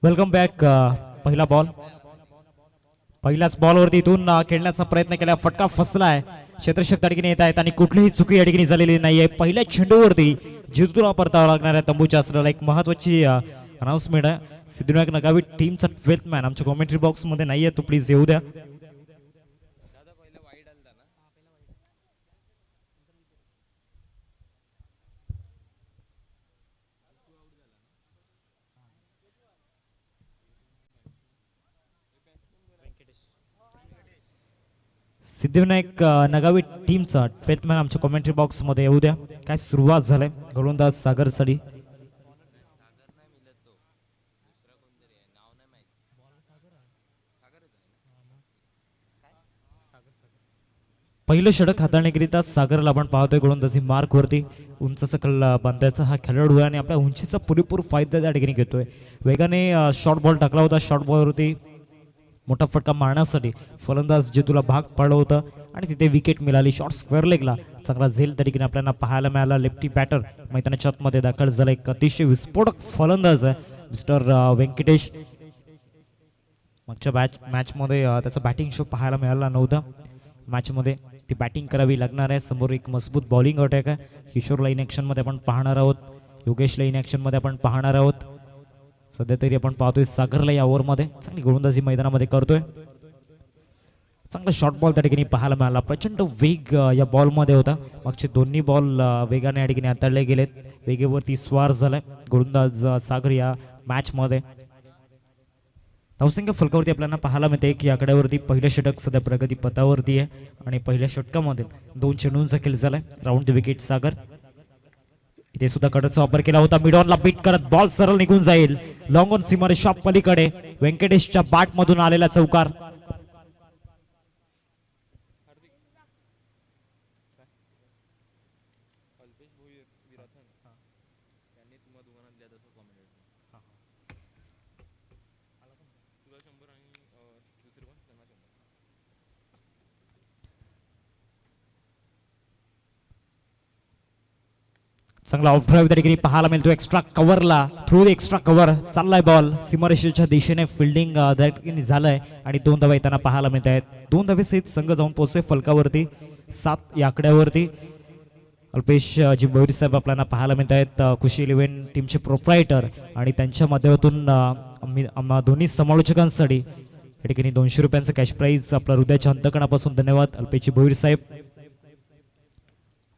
Welcome back. पहिला ball पहिल्याच बॉलवरती इथून खेळण्याचा प्रयत्न केला. फटका फसलाय. क्षेत्ररक्षक त्या ठिकाणी येत आहेत आणि कुठलीही चुकी या ठिकाणी झालेली नाहीये. पहिल्या चेंडूवरती जितूला परतावा लागणाऱ्या तंबूच्या असलेला एक महत्वाची अनाउन्समेंट आहे. सिद्धिविनायक नगावी टीमचा 12th मॅन आमच्या कॉमेंट्री बॉक्स मध्ये नाहीये, तो प्लीज येऊ द्या. सिद्धिविनायक नगावी टीमचा 12th मॅन आमच्या कॉमेंट्री बॉक्स मध्ये येऊ द्या. काय सुरुवात झालंय. गोलंदाज सागर सडी. पहिलं षटक हाताळण्याकरिता सागरला आपण पाहतोय गोलंदाजी मार्क वरती. उंच सकल बांधायचा हा खेळाडू आहे आणि आपल्या उंचीचा पुरेपूर फायदा त्या ठिकाणी घेतोय. वेगाने शॉर्ट बॉल टाकला होता. शॉर्ट बॉलवरती मोठा फटका मारण्यासाठी फलंदाज जितूला भाग पाडलं होतं आणि तिथे विकेट मिळाली. शॉर्ट स्क्वेअर लेगला चांगला झेल त्या ठिकाणी आपल्याला पाहायला मिळाला. लेफ्टी बॅटर मैदानाच्या आतमध्ये दाखल झाला. एक अतिशय विस्फोटक फलंदाज आहे मिस्टर व्यंकटेश. मागच्या मॅचमध्ये त्याचा बॅटिंग शो पाहायला मिळाला नव्हता. मॅचमध्ये ती बॅटिंग करावी लागणार आहे. समोर एक मजबूत बॉलिंग अटॅक आहे. किशोरला इन ॲक्शनमध्ये आपण पाहणार आहोत. योगेशला इन ॲक्शनमध्ये आपण पाहणार आहोत. सध्या तरी आपण पाहतोय सागरला या ओव्हरमध्ये चांगली गोलंदाजी मैदानामध्ये करतोय. चांगला शॉर्ट बॉल त्या ठिकाणी पाहायला मिळाला. प्रचंड वेग या बॉलमध्ये होता. मागचे दोन्ही बॉल वेगाने या ठिकाणी हाताळले गेलेत. वेगेवरती स्वार झालाय गोलंदाज सागर या मॅचमध्ये. धावसंख्या फलकावरती आपल्याला पाहायला मिळते की आकड्यावरती पहिलं षटक सध्या प्रगती पथावरती आहे आणि पहिल्या षटकामध्ये 2 चेंडूंचा खेळ झालाय. राऊंड द विकेट सागर. इथे सुद्धा कडचा वापर केला होता. मिड ऑनला बीट करत बॉल सरळ निघून जाईल. लॉंग ऑन सीमारेषा पलीकडे व्यंकटेशच्या बॅट मधून आलेला चौकार. चांगला ऑफ ड्राईव्ह त्या ठिकाणी पाहायला मिळतो. एक्स्ट्रा कव्हरला थ्रू द एक्स्ट्रा कव्हर चाललाय बॉल. सीमारेषेच्या दिशेने फिल्डिंग त्या ठिकाणी झालंय आणि 2 धावा येताना पाहायला मिळत आहेत. 2 धावेसहित संघ जाऊन पोहोचतोय फलकावरती 7 या आकड्यावरती. अल्पेश जी भोईर साहेब आपल्याला पाहायला मिळत आहेत. खुशी 11 टीमचे प्रोप्रायटर आणि त्यांच्या माध्यमातून आम्हा दोन्ही समालोचकांसाठी या ठिकाणी 200 रुपयांचं कॅश प्राईज. आपल्या हृदयाच्या अंतकणापासून धन्यवाद अल्पेश भोईर साहेब.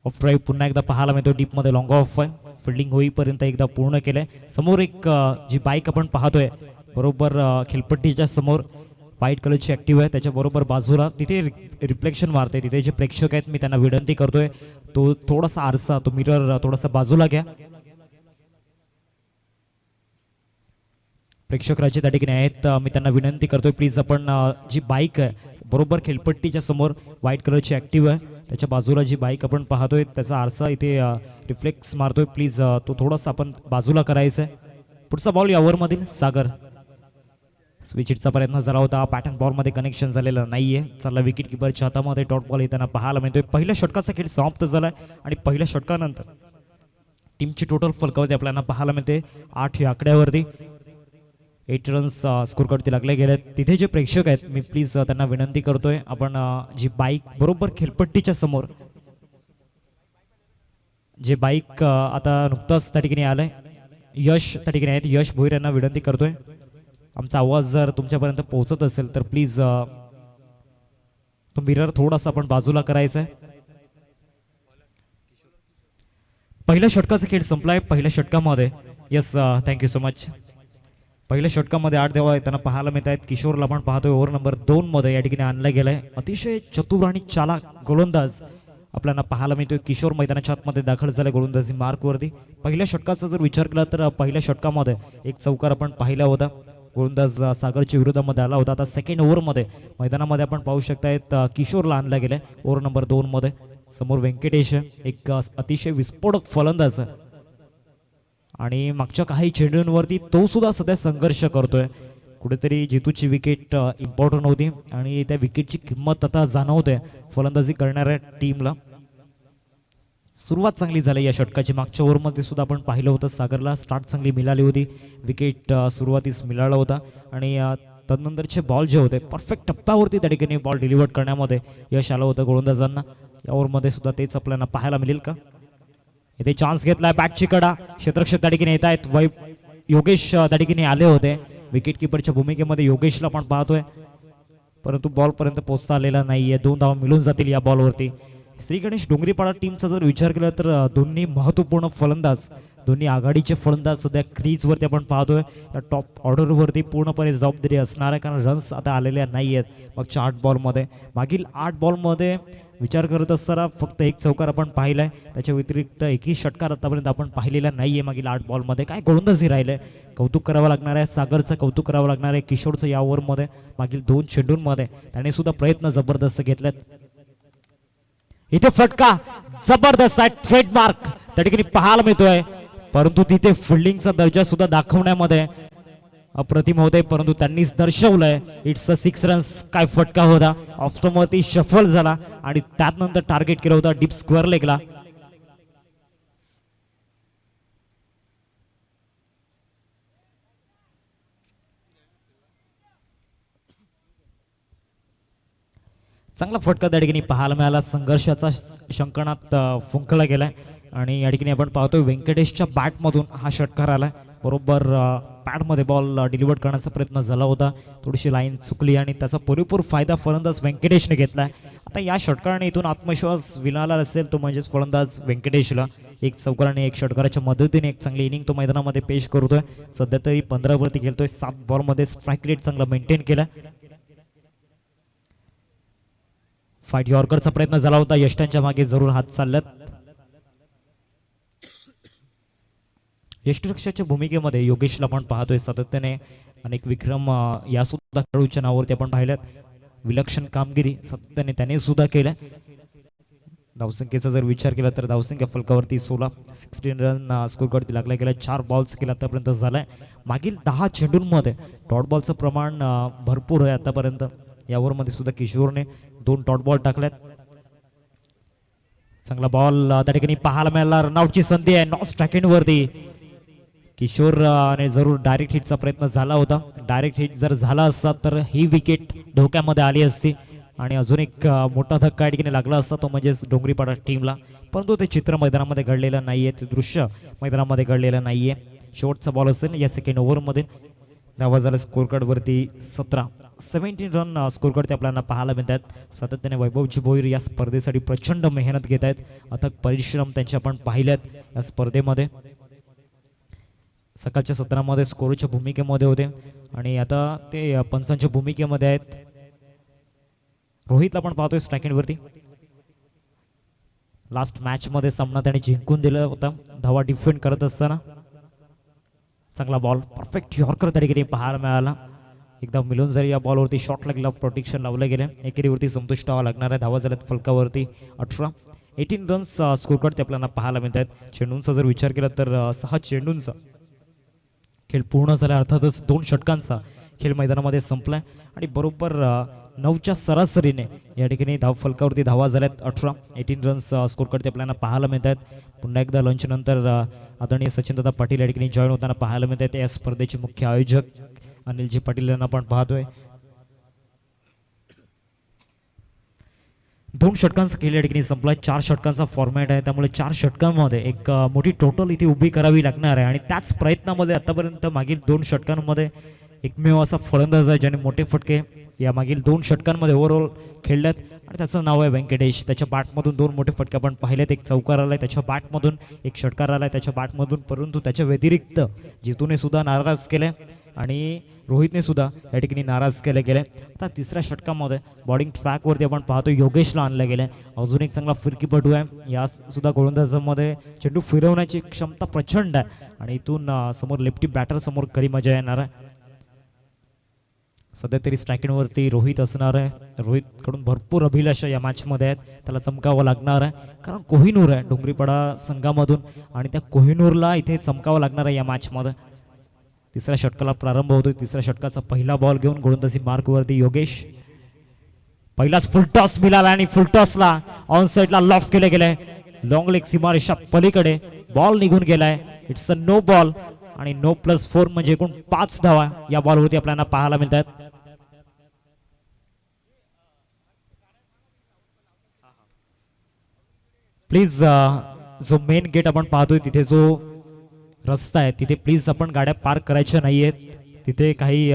ऑफ ड्राईव्ह पुन्हा एकदा पाहायला मिळतो. डीप मध्ये लॉंग ऑफ आहे. फिल्डिंग होईपर्यंत एकदा पूर्ण केलंय. समोर एक जी बाईक आपण पाहतोय बरोबर खेळपट्टीच्या समोर व्हाईट कलरची ऍक्टिव्ह आहे. त्याच्या बरोबर बाजूला तिथे रिफ्लेक्शन मारते. तिथे जे प्रेक्षक आहेत मी त्यांना विनंती करतोय तो थोडासा आरसा तो मिरर थोडासा बाजूला घ्या. प्रेक्षक राज्य त्या ठिकाणी आहेत. मी त्यांना विनंती करतोय प्लीज आपण जी बाईक आहे बरोबर खेळपट्टीच्या समोर व्हाईट कलरची ऍक्टिव्ह आहे त्याच्या बाजूला जी बाईक आपण पाहतोय त्याचा आरसा इथे रिफ्लेक्स मारतोय. प्लीज तो थोडासा आपण बाजूला करायचा आहे. पुढचा बॉल या ओव्हरमधील सागर. स्विचिटचा प्रयत्न झाला होता. पॅटर्न बॉलमध्ये कनेक्शन झालेलं नाहीये. चालला विकेट किपरच्या हातामध्ये डॉट बॉल येताना पाहायला मिळतोय. पहिल्या षटकाचा खेळ समाप्त झालाय आणि पहिल्या षटकानंतर टीमची टोटल फलकावरती आपल्याला पाहायला मिळते 8 या आकड्यावरती. 8 रन्स स्कोर करती लागले गेले. तिथे जे प्रेक्षक आहेत मी प्लीज त्यांना विनंती करतोय आपण जी बाईक बरोबर खेळपट्टीच्या समोर जे बाईक आता नुकताच त्या ठिकाणी आलंय यश त्या ठिकाणी आहेत. यश भोईर यांना विनंती करतोय आमचा आवाज जर तुमच्यापर्यंत पोहोचत असेल तर प्लीज तो मिरर थोडासा आपण बाजूला करायचा आहे. पहिल्या षटकाचा खेळ संपलाय. पहिल्या षटकामध्ये यस थँक्यू सो मच. पहिल्या षटकामध्ये 8 धावा येताना पाहायला मिळत आहेत. किशोरला आपण पाहतोय ओव्हर नंबर 2 मध्ये या ठिकाणी आणलं गेलंय. अतिशय चतुर आणि चालाक गोलंदाज आपल्याला पाहायला मिळतोय. किशोर मैदानाच्या आतमध्ये दाखल झाले गोलंदाजी मार्कवरती. पहिल्या षटकाचा जर विचार केला तर पहिल्या षटकामध्ये एक चौकार आपण पाहिला होता. गोलंदाज सागरच्या विरोधामध्ये आला होता. आता सेकंड ओव्हरमध्ये मैदानामध्ये आपण पाहू शकतायत किशोरला आणलं गेलंय ओव्हर नंबर 2 मध्ये. समोर व्यंकटेश एक अतिशय विस्फोटक फलंदाज आणि मागच्या काही चेंडूंवरती तो सुद्धा सध्या संघर्ष करतोय. कुठेतरी जितूची विकेट इम्पॉर्टंट होती आणि त्या विकेटची किंमत आता जाणवते फलंदाजी करणाऱ्या टीमला. सुरुवात चांगली झाली या षटकाची. मागच्या ओव्हरमध्ये सुद्धा आपण पाहिलं होतं सागरला स्टार्ट चांगली मिळाली होती. विकेट सुरुवातीस मिळाला होता आणि तदनंतरचे बॉल जे होते परफेक्ट टप्प्यावरती त्या ठिकाणी बॉल डिलिव्हर करण्यामध्ये यश आलं होतं गोलंदाजांना. या ओव्हरमध्ये सुद्धा तेच आपल्याला पाहायला मिळेल का? इथे चान्स घेतलाय बॅटची कडा, क्षेत्ररक्षक त्या ठिकाणी येत आहेत. योगेश त्या ठिकाणी आले होते विकेट किपरच्या भूमिकेमध्ये. योगेशला आपण पाहतोय परंतु बॉल पर्यंत पोहोचता आलेला नाहीये. 2 धावा मिळून जातील या बॉलवरती. श्री गणेश डोंगरीपाडा टीमचा जर विचार केला तर दोन्ही महत्त्वपूर्ण फलंदाज, दोन्ही आघाडीचे फलंदाज सध्या क्रीजवरती आपण पाहतोय. या टॉप ऑर्डरवरती पूर्णपणे जबाबदारी असणार आहे कारण रन्स आता आलेल्या नाही आहेत मागच्या 8 बॉलमध्ये. मागील 8 बॉलमध्ये विचार करत असताना फक्त एक चौकार आपण पाहिलाय, त्याच्या व्यतिरिक्त एकही षटकार आतापर्यंत आपण पाहिलेला नाहीये मागील 8 बॉलमध्ये. काय गोलंदाजी राहिले, कौतुक करावं लागणार आहे सागरचं, कौतुक करावं लागणार आहे किशोरचं. या ओव्हरमध्ये मागील 2 चेंडूंमध्ये त्याने सुद्धा प्रयत्न जबरदस्त घेतलेत. इथे फटका जबरदस्त आहे, ट्रेडमार्क त्या ठिकाणी पाहायला मिळतोय परंतु तिथे फिल्डिंगचा दर्जा सुद्धा दाखवण्यामध्ये अप्रतिम होते परंतु त्यांनीच दर्शवलंय. It's a 6 runs. काय फटका होता, ऑफस्टमवरती शफल झाला आणि त्यानंतर टार्गेट केलं होतं डीप स्क्वेअर लेगला. चांगला फटका त्या ठिकाणी पाहायला मिळाला. संघर्षाचा शंकणात फुंकला गेलाय आणि या ठिकाणी आपण पाहतोय व्यंकटेशच्या बॅटमधून हा षटकार आलाय. बरोबर पॅडमध्ये बॉल डिलिव्हर करण्याचा प्रयत्न झाला होता, थोडीशी लाईन चुकली आणि त्याचा पुरेपूर फायदा फलंदाज व्यंकटेशने घेतलाय. आता या षटकाराने इथून आत्मविश्वास विणाला असेल तो म्हणजेच फलंदाज व्यंकटेशला. एक चौकाराने एक षटकाराच्या मदतीने एक चांगली इनिंग तो मैदानामध्ये पेश करतोय. सध्या तरी 15 वरती खेळतोय. 7 बॉलमध्ये स्ट्राईक रेट चांगला मेंटेन केला. फाईट यॉर्करचा प्रयत्न झाला होता, यष्टांच्या मागे जरूर हात चालल्यात. यष्टरक्षकाच्या भूमिकेमध्ये योगेशला आपण पाहतोय सातत्याने अनेक विक्रम या सुद्धा खेळाडूच्या नावावरती आपण पाहिल्यात. विलक्षण कामगिरी सातत्याने त्याने सुद्धा केल्या. धावसंख्येचा जर विचार केला तर धावसंख्या फलकावरती 16 रन स्कोर करती लागला गेला. 4 बॉल्स केला आतापर्यंत झालाय. मागील 10 चेंडूंमध्ये डॉट बॉलचं प्रमाण भरपूर आहे आतापर्यंत. यावरमध्ये सुद्धा किशोरने 2 डॉट बॉल टाकल्यात. चांगला बॉल त्या ठिकाणी पाहायला मिळाला. रनआउटची संधी आहे नॉट स्ट्राइकिंग वरती. किशोर ने जरूर डायरेक्ट हिटचा प्रयत्न झाला होता. डायरेक्ट हिट जर झाला असता तर ही विकेट धोक्यामध्ये आली असती आणि अजून एक मोठा धक्का या ठिकाणी लागला असता तो म्हणजेच डोंगरीपाडा टीमला. परंतु ते चित्र मैदानामध्ये घडलेलं नाहीये, ते दृश्य मैदानामध्ये घडलेलं नाहीये. शेवटचा बॉल असेल या सेकंड ओव्हरमध्ये. धावा झाला स्कोर कार्ड वरती 17 रन स्कोर कार्ड ते आपल्याला पाहायला मिळतात. सातत्याने वैभवजी भोईर या स्पर्धेसाठी प्रचंड मेहनत घेत आहेत. अथक परिश्रम त्यांचे आपण पाहिल्यात या स्पर्धेमध्ये. सकाळच्या सत्रामध्ये स्कोरच्या भूमिकेमध्ये होते आणि आता ते पंचांच्या भूमिकेमध्ये आहेत. रोहितला आपण पाहतोय स्ट्राइकिंग वरती. लास्ट मॅच मध्ये सामना त्याने जिंकून दिला होता धावा डिफेंड करत असताना. चांगला बॉल, परफेक्ट यॉर्कर त्या ठिकाणी पाहायला मिळाला. एकदा मिळून जरी या बॉलवरती शॉट लागला, प्रोटेक्शन लावलं गेले. एकेरीवरती संतुष्ट व्हावं लागणार आहे. धावा झाल्यात फलकावरती 18 रन्स स्कोर कार्ड ते आपल्याला पाहायला मिळत आहेत. चेंडूंचा जर विचार केला तर 6 चेंडूंचा खेळ पूर्ण झाला. अर्थातच 2 षटकांचा खेळ मैदानामध्ये संपलाय आणि बरोबर 9च्या सरासरीने या ठिकाणी धाव फलकावरती धावा झाल्यात 18 रन्स स्कोर कार्ड ते आपल्याला पाहायला मिळत आहेत. पुन्हा एकदा लंच नंतर आदरणीय सचिनदादा पाटील या ठिकाणी जॉईन होताना पाहायला मिळत आहेत. या स्पर्धेचे मुख्य आयोजक अनिलजी पाटील यांना आपण पाहतोय. 2 षटकांचा खेळ या ठिकाणी संपला. 4 षटकांचा फॉर्मॅट आहे, त्यामुळे 4 षटकांमध्ये एक मोठी टोटल इथे उभी करावी लागणार आहे आणि त्याच प्रयत्नामध्ये आतापर्यंत मागील 2 षटकांमध्ये एकमेव असा फलंदाज आहे ज्याने मोठे फटके या मागील 2 षटकांमध्ये ओव्हरऑल खेळल्यात आणि त्याचं नाव आहे व्यंकटेश. त्याच्या बॅटमधून 2 मोठे फटके आपण पाहिलेत. एक चौकार आलाय त्याच्या बॅटमधून, एक षटकार आलाय त्याच्या बॅटमधून. परंतु त्याच्या व्यतिरिक्त जितूने सुद्धा नाराज केले आणि रोहितने सुद्धा या ठिकाणी नाराज केले गेले. आता 3ऱ्या षटकामध्ये बॉलिंग ट्रॅकवरती आपण पाहतो योगेशला आणलं गेलं. अजून एक चांगला फिरकीपटू आहे. या सुद्धा गोलंदाजामध्ये चेंडू फिरवण्याची क्षमता प्रचंड आहे आणि इथून समोर लेफ्टी बॅटर समोर खरी मजा येणार आहे. सध्या तरी स्ट्रायकिंगवरती रोहित असणार आहे. रोहितकडून भरपूर अभिलाषा या मॅचमध्ये आहेत, त्याला चमकावं लागणार आहे कारण कोहिनूर आहे डोंगरीपाडा संघामधून आणि त्या कोहिनूरला इथे चमकावं लागणार आहे या मॅचमध्ये. 3ऱ्या षटकाला प्रारंभ होतोय. 3ऱ्या षटकाचा पहिला बॉल घेऊन गोलंदाजी मार्कवरती योगेश. पहिलाच फुल टॉस मिळाला आणि फुल टॉसला ऑन साइडला लॉफ केले गेले. लॉंग लेग सीमारेषा पलीकडे बॉल निघून गेलाय. इट्स अ नो बॉल आणि नो +4 म्हणजे एकूण 5 धावा या बॉलवरती आपल्याला पाहायला मिळतात. प्लीज जो मेन गेट आपण पाहतोय तिथे जो रस्ता आहे तिथे प्लीज आपण गाड्या पार्क करायच्या नाहीयेत. तिथे काही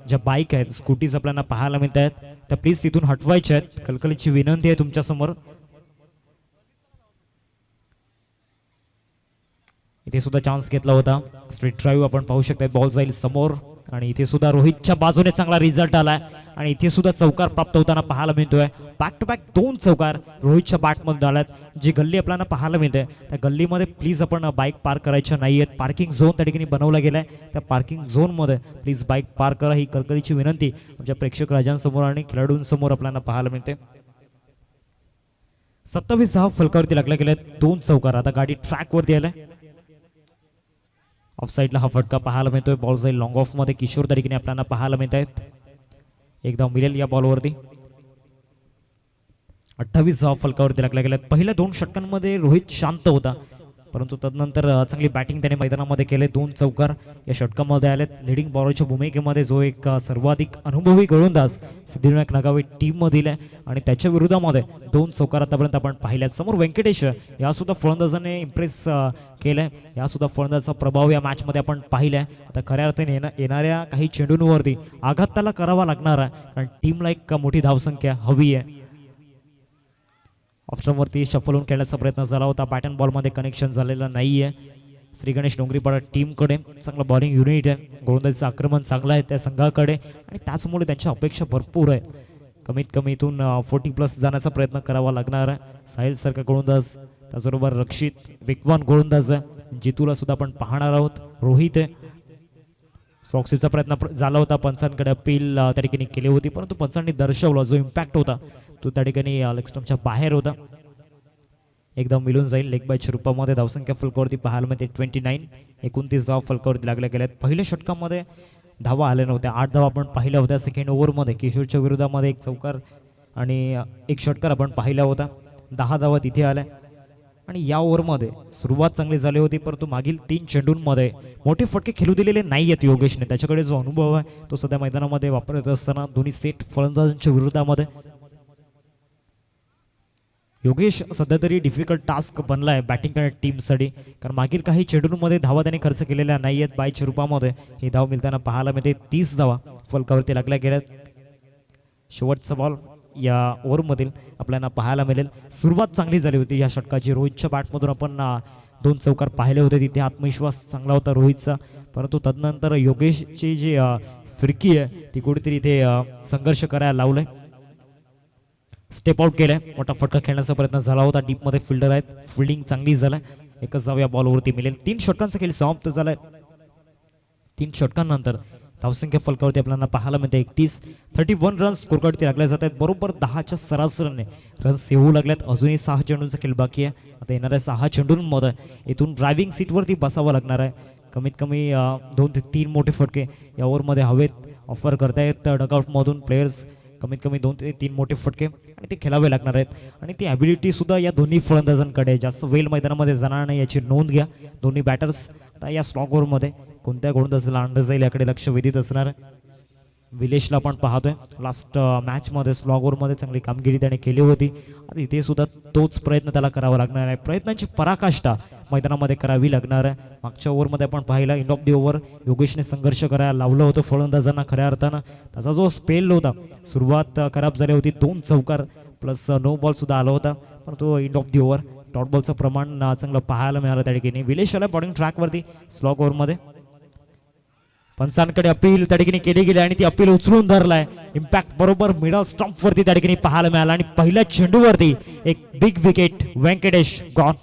ज्या बाईक आहेत स्कूटीज आपल्याला पाहायला मिळत आहेत त्या प्लीज तिथून हटवायच्या आहेत. कलकलीची विनंती आहे तुमच्या समोर. इथे सुद्धा चान्स घेतला होता. स्ट्रेट ड्राईव्ह आपण पाहू शकता. बॉल जाईल समोर आणि इथे सुद्धा रोहितच्या बाजूने चांगला रिझल्ट आलाय आणि इथे सुद्धा चौकार प्राप्त होताना पाहायला मिळतोय. बॅक टू बॅक 2 चौकार रोहितच्या बॅटमध्ये आल्यात. जी गल्ली आपल्याला पाहायला मिळते त्या गल्लीमध्ये प्लीज आपण बाईक पार्क करायच्या नाहीयेत. पार्किंग झोन त्या ठिकाणी बनवला गेलाय. त्या पार्किंग झोनमध्ये प्लीज बाईक पार्क करा ही कळकळीची विनंती आमच्या प्रेक्षक राजांसमोर आणि खेळाडूंसमोर आपल्याला पाहायला मिळते. 27 धावा फलकावरती लागल्या गेल्या. 2 चौकार. आता गाडी ट्रॅकवरती आलाय. ऑफ साईडला हा फटका पाहायला मिळतोय. बॉल जाईल लॉंग ऑफ मध्ये. किशोर त्या ठिकाणी आपल्याला पाहायला मिळत आहेत. एकदा मिळेल या बॉलवरती. 28 धावा फलकावरती लागल्या गेल्यात. पहिल्या 2 षटकांमध्ये रोहित शांत होता परंतु तदनंतर चांगली बॅटिंग त्याने मैदानामध्ये केले. 2 चौकार या षटकामध्ये आलेत. लिडिंग बॉलरच्या भूमिकेमध्ये जो एक सर्वाधिक अनुभवी गोलंदाज सिद्धिविनायक नगावे टीम मधील आहे आणि त्याच्या विरोधामध्ये 2 चौकार आतापर्यंत आपण पाहिल्यात. समोर व्यंकटेश या सुद्धा फलंदाजाने इम्प्रेस केलंय. या सुद्धा फलंदाजाचा प्रभाव या मॅच मध्ये आपण पाहिलाय. आता खऱ्या अर्थाने येणाऱ्या काही चेंडूंवरती आघात त्याला करावा लागणार आहे कारण टीमला एक मोठी धावसंख्या हवी आहे. ऑप्शनवरती शफल होऊन खेळण्याचा प्रयत्न झाला होता. बॅट अँड बॉलमध्ये कनेक्शन झालेलं नाहीये. श्री गणेश डोंगरीपाडा टीमकडे चांगलं बॉलिंग युनिट आहे. गोलंदाजीचं आक्रमण चांगलं आहे त्या संघाकडे आणि त्याचमुळे त्यांच्या अपेक्षा भरपूर आहे. कमीत कमी इथून 40+ जाण्याचा प्रयत्न करावा लागणार आहे. साहिल सारखा गोलंदाज त्याचबरोबर रक्षित वेगवान गोलंदाज आहे. जितूला सुद्धा आपण पाहणार आहोत. रोहित आहे. सॉक्सीचा प्रयत्न झाला होता. पंचांकडे अपील त्या ठिकाणी केली होती परंतु पंचांनी दर्शवला जो इम्पॅक्ट होता तो त्या ठिकाणी लेग स्टंपच्या बाहेर होता. एकदम मिळून जाईल. लेग बायच्या रूपामध्ये धावसंख्या फलकावरती पाहायला मिळते 29. 29 धावा फलकावरती लागल्या गेल्यात. पहिल्या षटकामध्ये धावा आल्या नव्हत्या. 8 धावा आपण पाहिल्या होत्या. सेकंड ओव्हरमध्ये किशोरच्या विरोधामध्ये 1 चौकार आणि 1 षटकार आपण पाहिला होता. 10 धावा तिथे आल्या आणि या ओव्हरमध्ये सुरुवात चांगली झाली होती परंतु मागील 3 चेंडूंमध्ये मोठे फटके खेळू दिलेले नाही आहेत योगेशने. त्याच्याकडे जो अनुभव आहे तो सध्या मैदानामध्ये वापरत असताना दोन्ही सेट फलंदाजांच्या विरोधामध्ये योगेश सध्या तरी डिफिकल्ट टास्क बनलाय बॅटिंग करणाऱ्या टीमसाठी कारण मागील काही चेंडूंमध्ये धावा त्याने खर्च केलेल्या नाही आहेत. बायच्या रूपामध्ये ही धाव मिळताना पाहायला मिळते. 30 धावा फलकावरती लागल्या गेल्यात. शेवटचा बॉल या ओव्हरमधील आपल्याला पाहायला मिळेल. सुरुवात चांगली झाली होती या षटकाची. रोहितच्या बॅटमधून आपण 2 चौकार पाहिले होते. तिथे आत्मविश्वास चांगला होता रोहितचा परंतु तदनंतर योगेशची जी फिरकी आहे ती कुठेतरी इथे संघर्ष करायला लावलंय. स्टेप आउट केलाय. मोठा फटका खेळण्याचा प्रयत्न झाला होता. डीप मध्ये फिल्डर आहेत. फिल्डिंग चांगली झालाय. एकच धाव या बॉलवरती मिळेल. 3 षटकांचा खेळ समाप्त झालाय. 3 षटकांनंतर धावसंख्या फलकावरती आपल्याला पाहायला मिळते 31 रन्स स्कोरकार्डवरती लागले जात आहेत. बरोबर 10च्या सरासरीने रन्स येऊ लागल्यात. अजूनही 6 चेंडूंचा खेळ बाकी आहे. आता येणाऱ्या 6 चेंडूंमध्ये इथून ड्रायव्हिंग सीटवरती बसावं लागणार आहे. कमीत कमी 2 ते 3 मोठे फटके या ओव्हरमध्ये हवेत ऑफर करतायत डगआउटमधून प्लेयर्स. कमीत कमी 2 ते 3 मोठे फटके आणि ते खेळावे लागणार आहेत आणि ती ॲबिलिटी सुद्धा या दोन्ही फलंदाजांकडे. जास्त वेल मैदानामध्ये जाणार नाही याची नोंद घ्या. दोन्ही बॅटर्स आता या स्लॉग ओव्हरमध्ये कोणत्या गोलंदाजाला आणलं जाईल याकडे लक्ष वेधित असणार. विलेशला आपण पाहतोय लास्ट मॅचमध्ये स्लॉग ओव्हरमध्ये चांगली कामगिरी त्याने केली होती. आता इथे सुद्धा तोच प्रयत्न त्याला करावा लागणार आहे. प्रयत्नांची पराकाष्ठा मैदानामध्ये करावी लागणार आहे. मागच्या ओव्हरमध्ये आपण पाहिला एंड ऑफ दी ओव्हर योगेशने संघर्ष करायला लावलं होतं फलंदाजांना. खऱ्या अर्थानं त्याचा जो स्पेल होता सुरुवात खराब झाली होती. 2 चौकार प्लस नो बॉल सुद्धा आला होता परंतु end of the over dot बॉलचं प्रमाण चांगलं पाहायला मिळालं त्या ठिकाणी. विलेश आला बॉलिंग ट्रॅकवरती स्लॉग ओव्हरमध्ये. पंचांकडे अपील त्या ठिकाणी केली गेली आणि ती अपील उचलून धरलाय. इम्पॅक्ट बरोबर मिडल स्टंप वरती त्या ठिकाणी पाहायला मिळाला आणि पहिल्या चेंडूवरती एक बिग विकेट. व्यंकटेश गॉन.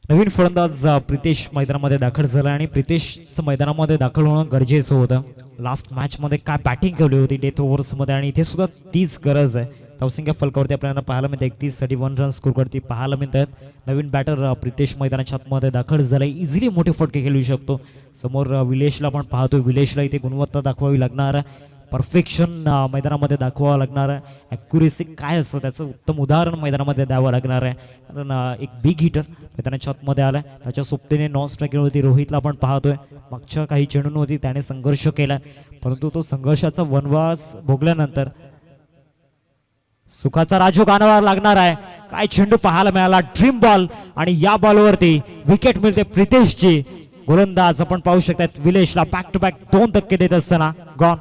नवीन फलंदाज प्रितेश मैदानामध्ये दाखल झाला आणि प्रितेशचं मैदानामध्ये दाखल होणं गरजेचं होतं. लास्ट मॅचमध्ये काय बॅटिंग केली होती डेथ ओव्हर्समध्ये आणि इथे सुद्धा तीच गरज आहे. धावसंख्या फलकावरती आपल्याला पाहायला मिळते 31 रन स्कोर करते पाहायला मिळतात. नवीन बॅटर प्रितेश मैदानाच्या आतमध्ये दाखल झालाय. इझिली मोठे फटके खेळू शकतो. समोर विलेशला पण पाहतोय. विलेशला इथे गुणवत्ता दाखवावी लागणार आहे. परफेक्शन मैदानामध्ये दाखवावं लागणार आहे. ॲक्युरेसी काय असतं त्याचं उत्तम उदाहरण मैदानामध्ये द्यावं लागणार आहे. कारण एक बिग हिटर मैदानाच्या आतमध्ये आलाय. त्याच्या सोबतीने नॉन स्ट्रायकिंगवरती रोहितला आपण पाहतोय. मागच्या काही चेंडूंवरती त्याने संघर्ष केला, परंतु तो संघर्षाचा वनवास भोगल्यानंतर सुखाचा राजू गाणावा लागणार आहे. काय चेंडू पाहायला मिळाला, ड्रीम बॉल, आणि या बॉलवरती विकेट मिळते प्रितेशची. गोलंदाज आपण पाहू शकतात विलेशला बॅक टू बॅक 2 धक्के देत असताना गॉन.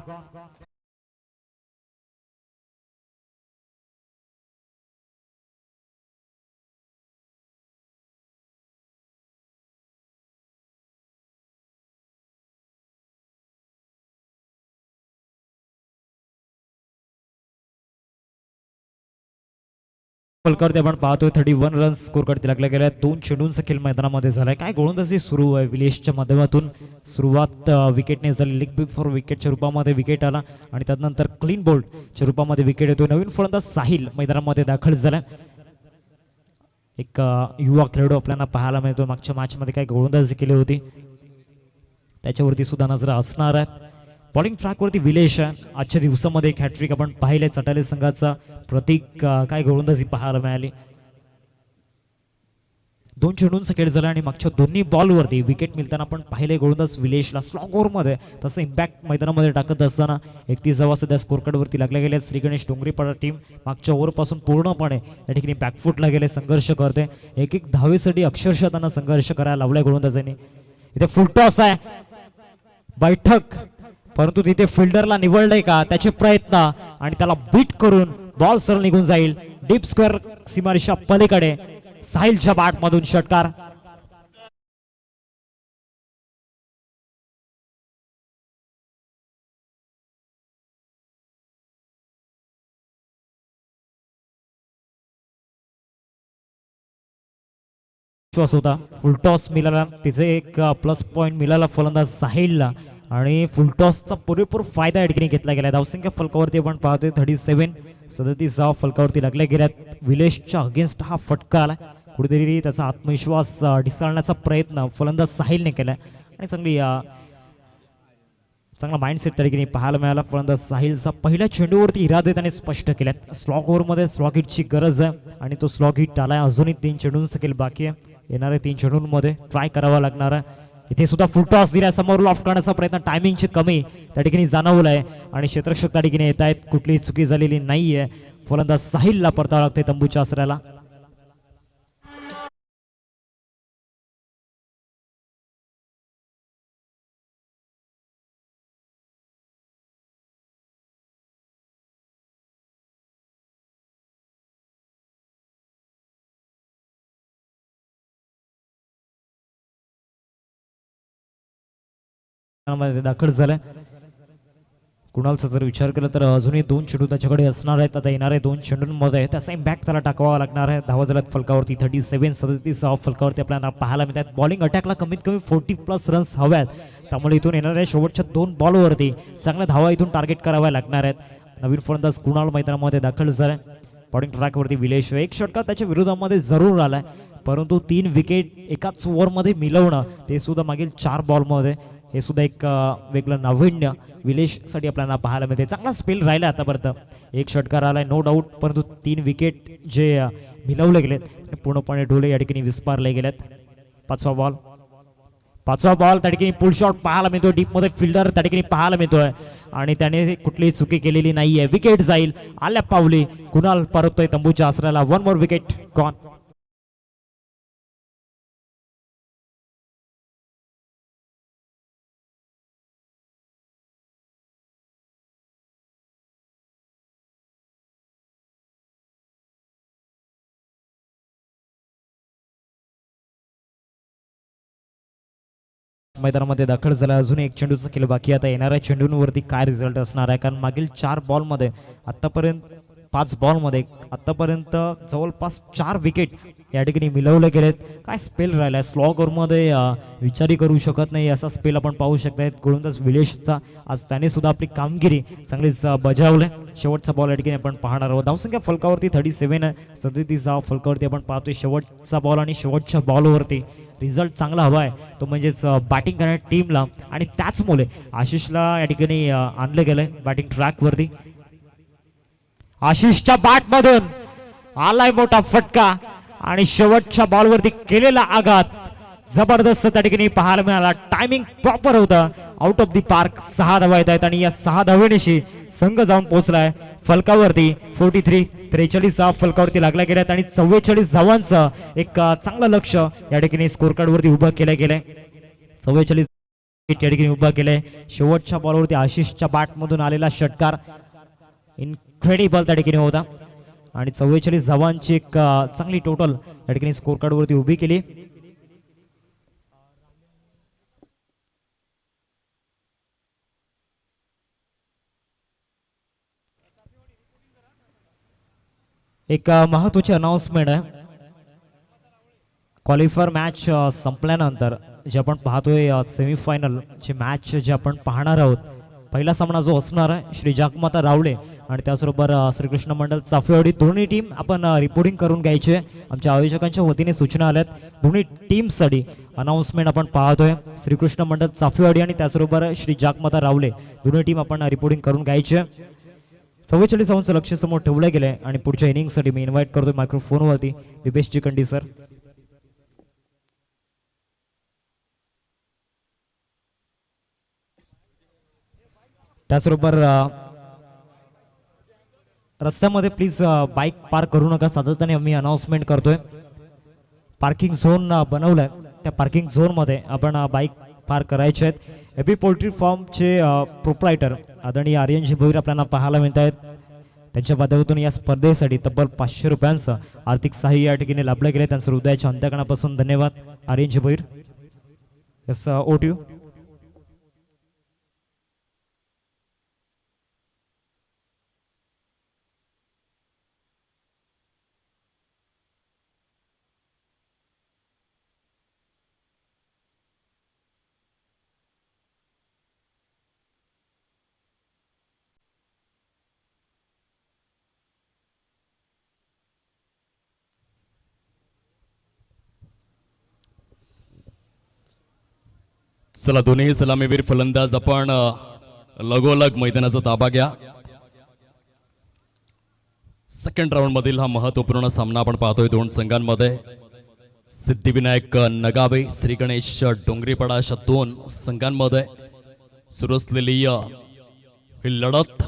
फलकावरती आपण पाहतोय 31 रन स्कोर करते लागल्या गेल्या. 2 चेंडूंचा खेळ मैदानामध्ये झालाय. काय गोलंदाजी सुरू आहे विलेशच्या माध्यमातून. सुरुवात विकेटने झाली. लेग बिफोर विकेटच्या रूपामध्ये विकेट आला आणि त्यानंतर क्लीन बोल्डच्या रूपामध्ये विकेट येतो. नवीन फलंदाज साहिल मैदानामध्ये दाखल झाला. एक युवा खेळाडू आपल्याला पाहायला मिळतो. मागच्या मॅच मध्ये काय गोलंदाजी केली होती त्याच्यावरती सुद्धा नजर असणार आहे. बॉलिंग ट्रॅकवरती विलेश आहे. आजच्या दिवसामध्ये एक हॅट्रिक आपण पाहिले. चटाले संघाचा प्रतीक काय गोलंदाजी पाहायला मिळाली. 2 चेंडूंचा खेळ झाला आणि मागच्या दोन्ही बॉलवरती विकेट मिळताना आपण पाहिले. गोलंदाज विलेशला स्लॉग ओव्हरमध्ये तसं इम्पॅक्ट मैदानामध्ये टाकत असताना 31 धावा सध्या स्कोर कार्डवरती लागल्या गेल्या. श्री गणेश डोंगरीपाडा टीम मागच्या ओव्हरपासून पूर्णपणे या ठिकाणी बॅकफुटला गेले, संघर्ष करते. एक धावेसाठी अक्षरशः त्यांना संघर्ष करायला लावलाय गोलंदाजांनी. इथे फुल टॉस आहे, बैठक, परंतु तिथे फिल्डरला निवडलंय का त्याचे प्रयत्न आणि त्याला बीट करून बॉल सरळ निघून जाईल. डीप स्क्वेअर सीमारेषा पलीकडे साहिलच्या बॅट मधून षटकार. होता फुलटॉस मिळाला. तिचे एक प्लस पॉइंट मिळाला फलंदाज साहिलला आणि फुलटॉसचा पुरेपूर फायदा या ठिकाणी घेतला गेला. धावसंख्या फलकावरती आपण पाहतोय 37 धावा फलकावरती लागल्या गेल्यात. विलेशच्या अगेन्स्ट हा फटका आला. कुठेतरी त्याचा आत्मविश्वास ढिसाळण्याचा प्रयत्न फलंदाज साहिलने केलाय आणि चांगला माइंडसेट त्या ठिकाणी पाहायला मिळाला. फलंदाज साहिलचा पहिल्या चेंडूवरती इरादे त्याने स्पष्ट केल्यात. स्लॉग ओव्हरमध्ये स्लॉग हिटची गरज आहे आणि तो स्लॉग हिट आलाय. अजूनही 3 चेंडूंचा खेळ बाकी आहे. येणाऱ्या 3 चेंडूंमध्ये ट्राय करावा लागणार आहे. इथे सुद्धा फुल टॉस दिला, समोर लॉफ्ट करण्याचा प्रयत्न, टायमिंगची कमी त्या ठिकाणी जाणवलाय आणि क्षेत्ररक्षक त्या ठिकाणी येत आहेत. कुठलीही चुकी झालेली नाहीये. फलंदाज साहिलला परतावं लागते तंबूच्या आसऱ्याला. दाखल झालाय. कुणालचा जर विचार केला तर अजूनही 2 चेंडू त्याच्याकडे असणार आहेत. आता येणाऱ्या 2 चेंडूंमध्ये त्याचा इम्पॅक्ट त्याला टाकावा लागणार आहे. धावा झाल्यात फलकावरती 37 फलकावरती आपल्याला पाहायला मिळतात. बॉलिंग अटॅकला कमीत कमी 40+ रन्स हव्यात. त्यामुळे इथून येणाऱ्या शेवटच्या 2 बॉलवरती चांगल्या धावा इथून टार्गेट कराव्या लागणार आहेत. नवीन फलंदाज कुणाल मैदानामध्ये दाखल झालाय. बॉलिंग ट्रॅकवरती विलेश. एक षटकार त्याच्या विरोधामध्ये जरूर आलाय, परंतु 3 विकेट एकाच ओव्हरमध्ये मिळवणं ते सुद्धा मागील 4 बॉलमध्ये हे सुद्धा एक वेगळं नाविन्य विलेशसाठी आपल्याला पाहायला मिळते. चांगला स्पेल राहिला आतापर्यंत. एक षटकार आलाय नो डाऊट, परंतु 3 विकेट जे मिळवले गेलेत पूर्णपणे डोळे या ठिकाणी विस्पारले गेलेत. पाचवा बॉल त्या ठिकाणी पुल शॉट पाहायला मिळतो. डीपमध्ये फिल्डर त्या ठिकाणी पाहायला मिळतोय आणि त्याने कुठलीही चुकी केलेली नाहीये. विकेट जाईल आल्या पावली. कुणाल परततोय तंबूच्या आसऱ्याला. 1 more wicket gone. मैदानामध्ये दाखल झाला. अजून एक चेंडूचा खेळ बाकी. आता येणाऱ्या चेंडूंवरती काय रिझल्ट असणार आहे, कारण मागील 4 बॉलमध्ये आतापर्यंत 5 बॉलमध्ये आतापर्यंत जवळपास 4 विकेट या ठिकाणी मिळवले गेलेत. काय स्पेल राहिलाय स्लॉगरमध्ये, विचारही करू शकत नाही असा स्पेल आपण पाहू शकताय गोलंदाज विलेशचा. आज त्याने सुद्धा आपली कामगिरी चांगलीच बजावली. शेवटचा बॉल या ठिकाणी आपण पाहणार आहोत. धावसंख्या फलकावरती 37 आहे, 37 फलकावरती आपण पाहतोय. शेवटचा बॉल आणि शेवटच्या बॉलवरती रिझल्ट चांगला हवा आहे, तो म्हणजेच बॅटिंग करणाऱ्या टीमला, आणि त्याचमुळे आशिषला या ठिकाणी आणलं गेलंय बॅटिंग ट्रॅकवरती. आशिषच्या बॅटमधून आलाय मोठा फटका आणि शेवटच्या बॉलवरती केलेला आघात जबरदस्त त्या ठिकाणी पाहायला मिळाला. टायमिंग प्रॉपर होता. आउट ऑफ दी पार्क 6 धावा येत आहेत आणि या 6 धावेनेशी संघ जाऊन पोहोचलाय फलकावरती. 43 फलकावरती लागला गेल्यात आणि 44 धावांचं एक चांगलं लक्ष या ठिकाणी स्कोर कार्ड वरती उभं केलं गेलंय. 44 या ठिकाणी उभं केलंय. शेवटच्या बॉलवरती आशिषच्या बॅटमधून आलेला षटकार इनक्रेडिबल त्या ठिकाणी होता आणि 44 धावांची एक चांगली टोटल या ठिकाणी स्कोर कार्ड वरती उभी केली. एक महत्वाची अनाउन्समेंट आहे. क्वालिफायर मॅच संपल्यानंतर जे आपण पाहतोय सेमीफायनल ची मॅच जे आपण पाहणार आहोत, पहिला सामना जो असणार आहे श्री जागमाता रावळे आणि त्याचबरोबर श्रीकृष्ण मंडल चाफेवाडी, दोन्ही टीम आपण रिपोर्टिंग करून घ्यायची आहे. आमच्या आयोजकांच्या वतीने सूचना आल्यात. दोन्ही टीमसाठी अनाउन्समेंट आपण पाहतोय. श्रीकृष्ण मंडल चाफेवाडी आणि त्याचबरोबर श्री जागमाता रावळे दोन्ही टीम आपण रिपोर्टिंग करून घ्यायची आहे. 44 धावांचं लक्ष समोर ठेवलं गेलंय आणि पुढच्या इनिंगसाठी मी इन्व्हाइट करतोय मायक्रोफोनवरती दिपेश चिकंडी सर. त्याचबरोबर रस्त्यामध्ये प्लीज बाईक पार्क करू नका. सातत्याने आम्ही अनाउन्समेंट करतोय. पार्किंग झोन बनवलाय, त्या पार्किंग झोन मध्ये आपण बाईक पार्क करायचे आहेत. एबी पोल्ट्री फार्मचे प्रोप्रायटर आदरणीय आर्यनजी भोईर आपल्याला पाहायला मिळत आहेत. त्यांच्या माध्यमातून या स्पर्धेसाठी तब्बल 500 रुपयांचं आर्थिक सहाय्य या ठिकाणी लाभलं गेले. त्यांचं हृदयाच्या अंतःकरणापासून धन्यवाद आर्यनजी भोईर. यस ओटीयू. चला दोन्ही सलामीवीर फलंदाज आपण लगोलग मैदानाचा ताबा घ्या. सेकंड राऊंड मधील हा महत्वपूर्ण सामना आपण पाहतोय दोन संघांमध्ये. सिद्धिविनायक नगावे, श्री गणेश डोंगरीपाडा अशा दोन संघांमध्ये सुरू असलेली ही लढत.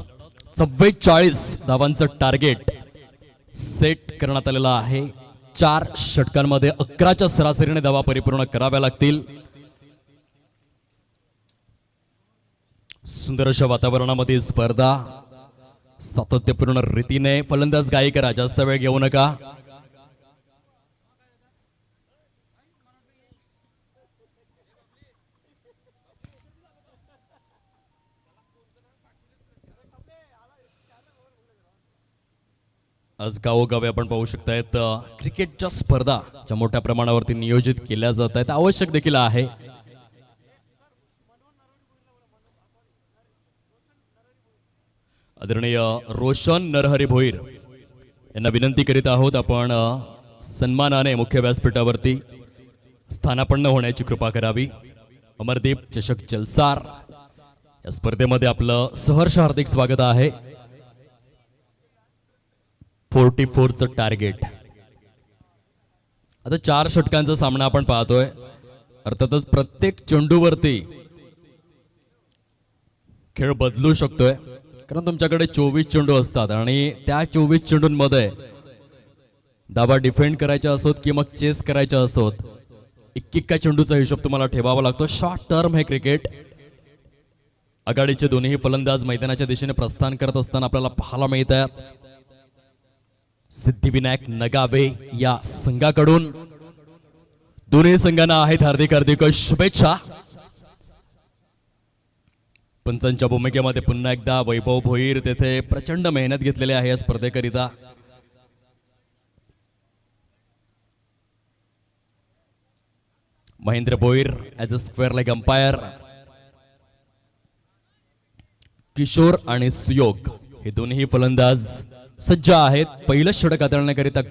44 धावांचं टार्गेट सेट करण्यात आलेलं आहे. 4 षटकांमध्ये 11च्या सरासरीने धावा परिपूर्ण कराव्या लागतील. सुंदर अशा वातावरणामध्ये स्पर्धा सातत्यपूर्ण रीतीने. फलंदाज गायी करा, जास्त वेळ घेऊ नका. आज गावोगावी आपण पाहू शकतायत क्रिकेटच्या स्पर्धा ज्या मोठ्या प्रमाणावरती नियोजित केल्या जात आहेत, आवश्यक देखील आहे. आदरणीय रोशन नरहरी भोईर यांना विनंती करीत आहोत, आपण सन्मानाने मुख्य व्यासपीठावरती स्थानापन्न होण्याची कृपा करावी. अमरदीप चषक जलसार या स्पर्धेमध्ये आपलं सहर्ष हार्दिक स्वागत आहे. 44चं टार्गेट. आता 4 षटकांचा सामना आपण पाहतोय. अर्थातच प्रत्येक चेंडूवरती खेळ बदलू शकतोय, कारण तुमच्याकडे 24 चेंडू असतात आणि त्या 24 चेंडूंमध्ये धावा डिफेंड करायच्या असोत किंवा चेस करायच्या असोत, एकेका चेंडूचा हिशोब तुम्हाला ठेवावा लागतो. शॉर्ट टर्म हे क्रिकेट. आघाडीचे दोन्ही फलंदाज मैदानाच्या दिशेने प्रस्थान करत असताना आपल्याला पाहायला मिळत आहे. सिद्धिविनायक नगावे या संघाकडून दोन्ही संघांना आहेत हार्दिक हार्दिक शुभेच्छा. पंचांच्या भूमिकेमध्ये पुन्हा एकदा वैभव भोईर तेथे प्रचंड मेहनत घेतलेली आहे या स्पर्धेकरिता. Mahendra Bhoir as a square leg umpire. Kishore आणि सुयोग हे दोन्ही फलंदाज सज्ज आहेत. पहिलं षटक हाताळण्याकरिता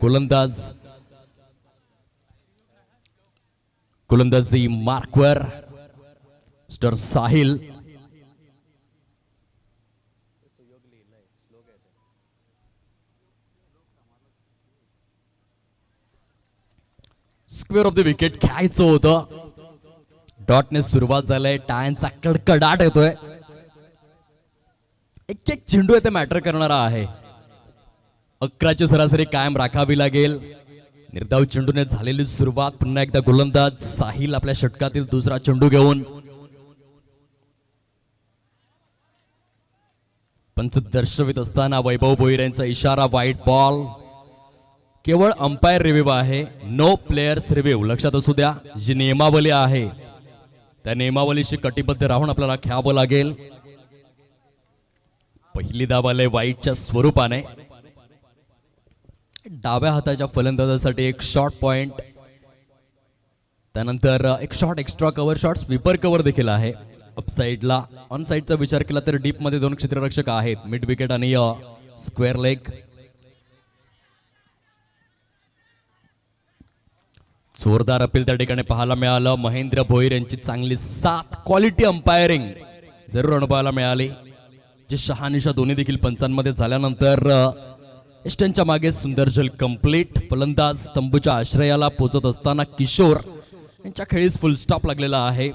गोलंदाजी मार्कवर mister Sahil. Square off the wicket खेळायचं होतं. डॉटने सुरुवात झालाय. टायांचा कडकडाट येतोय. एक एक चेंडू येथे मॅटर करणारा आहे. 11ची सरासरी कायम राखावी लागेल. निर्धाव चेंडूने झालेली सुरुवात. पुन्हा एकदा गोलंदाज साहिल आपल्या षटकातील दुसरा चेंडू घेऊन. पंच दर्शवित असताना वैभव भोईर यांचा इशारा वाईट बॉल. केवळ अंपायर रिव्ह्यू आहे, नो प्लेयर्स रिव्ह्यू. लक्षात असू द्या, जी नियमावली आहे त्या नियमावलीशी कटिबद्ध राहून आपल्याला खेळावं लागेल. पहिली धाव आले वाईटच्या स्वरूपाने. डाव्या हाताच्या फलंदाजासाठी एक शॉर्ट पॉइंट. त्यानंतर एक shot extra cover shot sweeper cover देखील आहे. अपसाइडला ऑन साइडचा विचार केला तर डीप मध्ये दोन क्षेत्ररक्षक आहेत, मिड विकेट आणि स्क्वेअर लेग. जोरदार अपील त्या ठिकाणी पाहायला मिळालं. महेंद्र भोईर यांची चांगली साथ, क्वालिटी अंपायरिंग जरूर अनुभवायला मिळाली. जे शहानिशा दोन्ही देखील पंचांमध्ये झाल्यानंतर एस्टनच्या मागे सुंदर जल कंप्लीट. फलंदाज तंबूच्या आश्रयाला पोहोचत असताना किशोर यांच्या खेळीस फुल स्टॉप लागलेला आहे.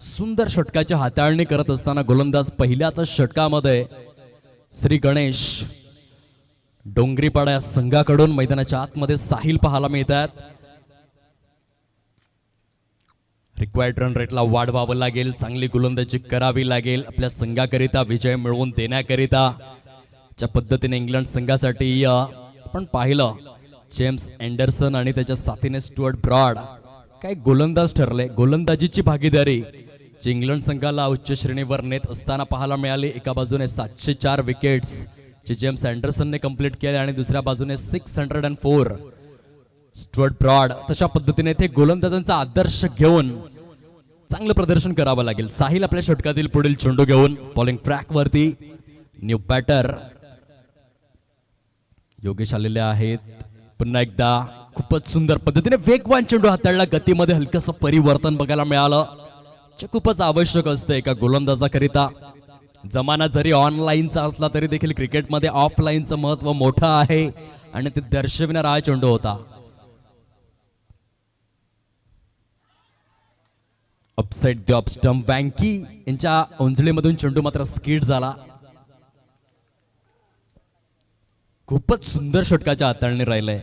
सुंदर षटकाची हाताळणी करत असताना गोलंदाज पहिल्याच षटकामध्ये श्री गणेश डोंगरीपाडा या संघाकडून मैदानाच्या आतमध्ये साहिल पाहायला मिळतात. रिक्वायर्ड रन रेटला वाढवावं लागेल. चांगली गोलंदाजी करावी लागेल आपल्या संघाकरिता विजय मिळवून देण्याकरिता. ज्या पद्धतीने इंग्लंड संघासाठी आपण पाहिलं जेम्स अँडरसन आणि त्याच्या साथीने स्टुअर्ट ब्रॉड काय गोलंदाज ठरले. गोलंदाजीची भागीदारी जी इंग्लंड संघाला उच्च श्रेणीवर नेत असताना पाहायला मिळाली. एका बाजूने 704 विकेट्स जे जेम्स अँडरसनने कंप्लीट केले आणि दुसऱ्या बाजूने 604 स्टुअर्ट ब्रॉड. तशा पद्धतीने ते गोलंदाजांचा आदर्श घेऊन चांगलं प्रदर्शन करावं लागेल. साहिल आपल्या षटकातील पुढील चेंडू घेऊन बॉलिंग ट्रॅक वरती. न्यू बॅटर योगेश आलेले आहेत. पुन्हा एकदा खूपच सुंदर पद्धतीने वेगवान चेंडू हाताळला. गतीमध्ये हलकसं परिवर्तन बघायला मिळालं, जे खूपच आवश्यक असतं एका गोलंदाजाकरिता. जमाना जरी ऑनलाईनचा असला तरी देखील क्रिकेटमध्ये ऑफलाईनचं महत्व मोठं आहे आणि ते दर्शविणारा हा चेंडू होता. Upside the off stump. वँकी यांच्या उंजळीमधून चेंडू मात्र स्किड झाला. खूपच सुंदर षटकाच्या हाताळणी राहिलंय.